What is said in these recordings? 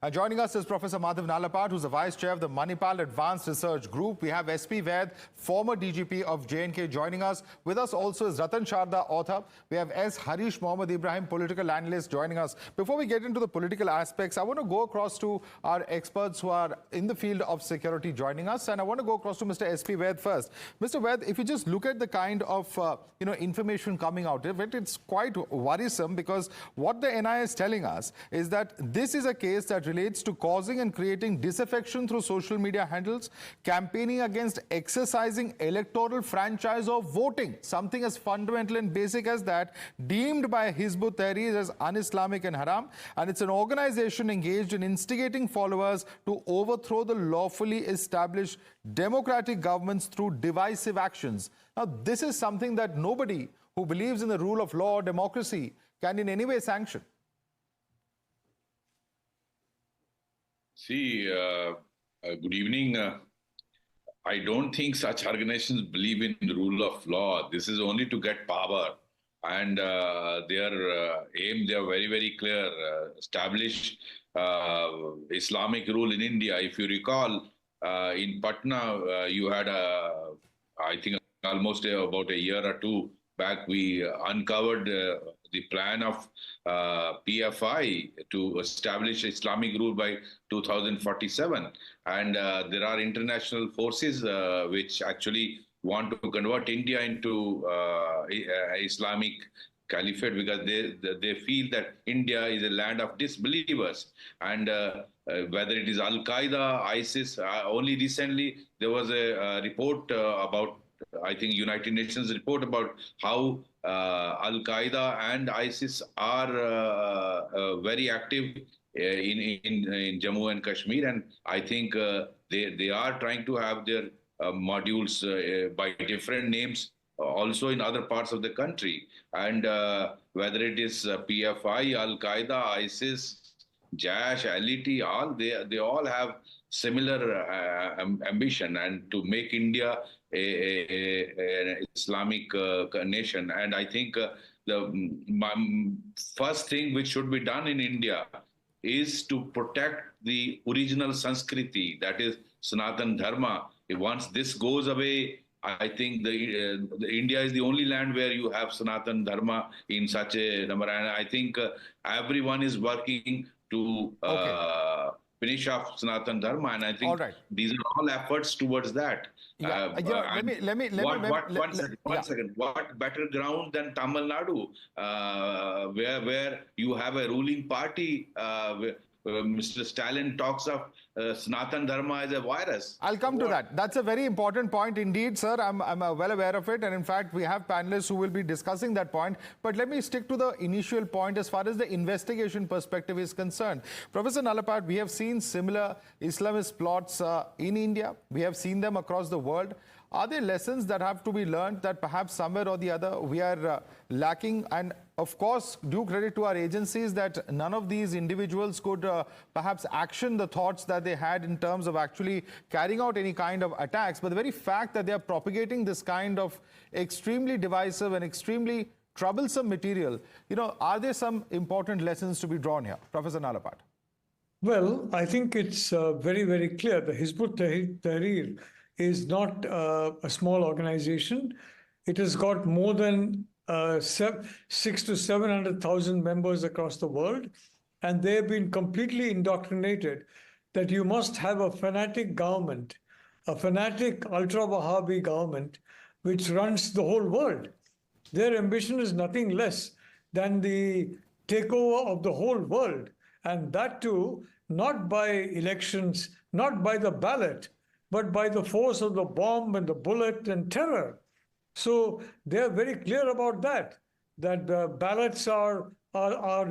Joining us is Professor Madhav Nalapat, who's the Vice Chair of the Manipal Advanced Research Group. We have SP Vaid, former DGP of J&K, joining us. With us also is Ratan Sharda, author. We have S. Harish Mohammad Ibrahim, political analyst, joining us. Before we get into the political aspects, I want to go across to our experts who are in the field of security joining us. And I want to go across to Mr. SP Vaid first. Mr. Vaid, if you just look at the kind of information coming out of it, it's quite worrisome, because what the NI is telling us is that this is a case that relates to causing and creating disaffection through social media handles, campaigning against exercising electoral franchise of voting, something as fundamental and basic as that, deemed by Hizb-ut-Tahrir as un-Islamic and haram, and it's an organization engaged in instigating followers to overthrow the lawfully established democratic governments through divisive actions. Now, this is something that nobody who believes in the rule of law or democracy can in any way sanction. See, good evening. I don't think such organizations believe in the rule of law. This is only to get power. And their aim, they are very, very clear. Establish Islamic rule in India. If you recall, in Patna, you had, I think, almost about a year or two back, we uncovered the plan of PFI to establish Islamic rule by 2047. And there are international forces which actually want to convert India into Islamic caliphate, because they feel that India is a land of disbelievers. And whether it is Al-Qaeda, ISIS, only recently there was a report about, I think, United Nations report about how Al-Qaeda and ISIS are very active in Jammu and Kashmir, and I think they are trying to have their modules by different names also in other parts of the country. And whether it is PFI, Al-Qaeda, ISIS, Jaish, LET, they all have similar ambition, and to make India an Islamic nation. And I think the first thing which should be done in India is to protect the original Sanskriti, that is Sanatan Dharma. Once this goes away, I think India is the only land where you have Sanatan Dharma in such a number. And I think everyone is working to finish off Sanatan Dharma, and I think these are all efforts towards that. One second. What better ground than Tamil Nadu, where you have a ruling party? Mr. Stalin talks of Sanatan Dharma as a virus. I'll come to that. That's a very important point indeed, sir. I'm well aware of it. And in fact, we have panelists who will be discussing that point. But let me stick to the initial point as far as the investigation perspective is concerned. Professor Nalapat, we have seen similar Islamist plots in India. We have seen them across the world. Are there lessons that have to be learned that perhaps somewhere or the other we are lacking? And of course, due credit to our agencies that none of these individuals could perhaps action the thoughts that they had in terms of actually carrying out any kind of attacks. But the very fact that they are propagating this kind of extremely divisive and extremely troublesome material, are there some important lessons to be drawn here? Professor Nalapat. Well, I think it's very, very clear. The Hizb-ut-Tahrir is not a small organization. It has got more than 600,000 to 700,000 members across the world, and they have been completely indoctrinated that you must have a fanatic government, a fanatic ultra-Wahhabi government, which runs the whole world. Their ambition is nothing less than the takeover of the whole world, and that too, not by elections, not by the ballot, but by the force of the bomb and the bullet and terror. So they're very clear about that the ballots are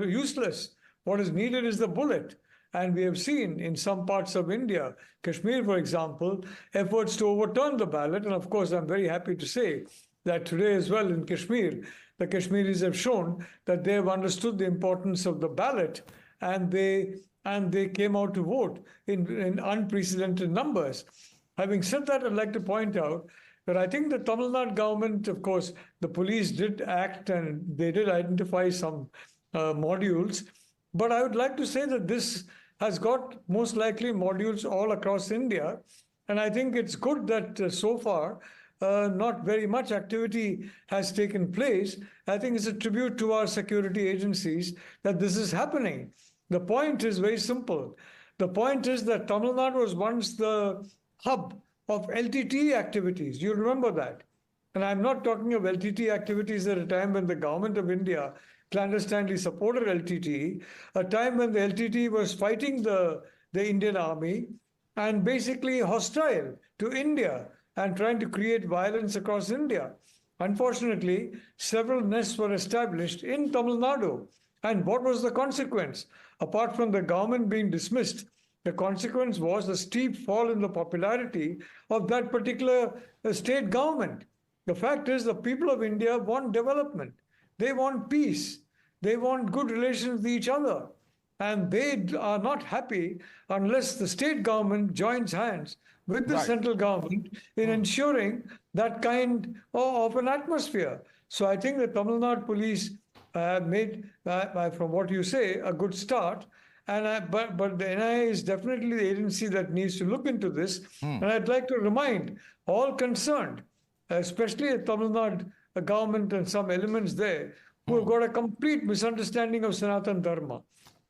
useless. What is needed is the bullet. And we have seen in some parts of India, Kashmir, for example, efforts to overturn the ballot. And of course, I'm very happy to say that today as well in Kashmir, the Kashmiris have shown that they have understood the importance of the ballot, and they came out to vote in unprecedented numbers. Having said that, I'd like to point out that I think the Tamil Nadu government, of course, the police did act and they did identify some modules. But I would like to say that this has got most likely modules all across India. And I think it's good that so far not very much activity has taken place. I think it's a tribute to our security agencies that this is happening. The point is very simple. The point is that Tamil Nadu was once the hub of LTT activities. You remember that. And I'm not talking of LTT activities at a time when the government of India clandestinely supported LTT, a time when the LTT was fighting the Indian army and basically hostile to India and trying to create violence across India. Unfortunately, several nests were established in Tamil Nadu. And what was the consequence? Apart from the government being dismissed, the consequence was a steep fall in the popularity of that particular state government. The fact is, the people of India want development. They want peace. They want good relations with each other. And they are not happy unless the state government joins hands with the central government in ensuring that kind of an atmosphere. So I think the Tamil Nadu police made, from what you say, a good start. And but the NIA is definitely the agency that needs to look into this. And I'd like to remind all concerned, especially the Tamil Nadu government and some elements there, who have got a complete misunderstanding of Sanatan Dharma.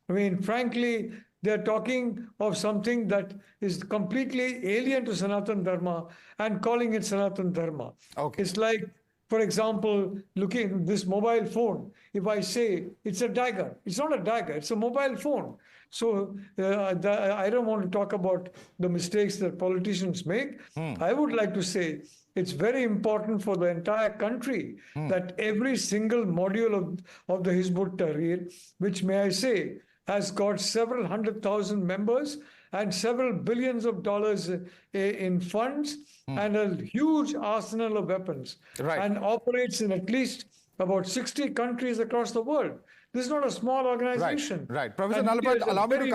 I mean, frankly, they're talking of something that is completely alien to Sanatan Dharma and calling it Sanatan Dharma. Okay. It's like, for example, looking at this mobile phone. If I say it's a dagger, it's not a dagger, it's a mobile phone. So I don't want to talk about the mistakes that politicians make. I would like to say it's very important for the entire country that every single module of the Hizb-ut-Tahrir, which may I say, has got several 100,000 members and several billions of dollars in funds and a huge arsenal of weapons, and operates in at least about 60 countries across the world. This is not a small organization. Right. Professor Nalapat, allow me to come